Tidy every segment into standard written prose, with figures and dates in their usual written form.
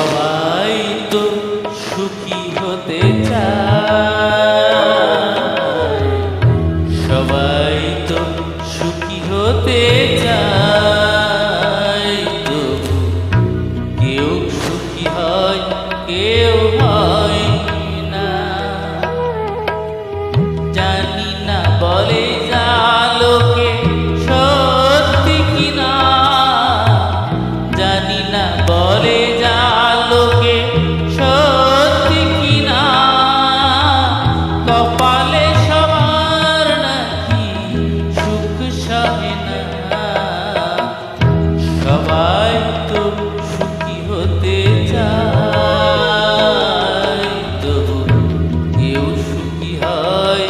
সবাই তো সুখী হতে চায়, সবাই তো সুখী হতে চায়, তবু কেউ সুখী হয় কেউ হয় না। জানি না বলে যা লোকে সত্যি কিনা, জানি না বলে যা লোকে সত্যি কিনা, কপালে সবার নাকি সুখ সহে না। সবাই তো সুখী হতে চায়, তবু কেউ সুখী হয়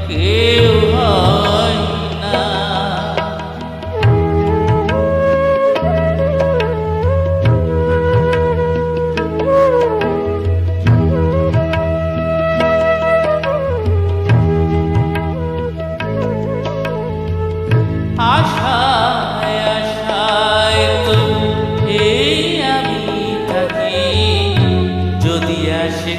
কেউ হয় না। আশায় আশায় তো এই আমি থাকি, যদি আসে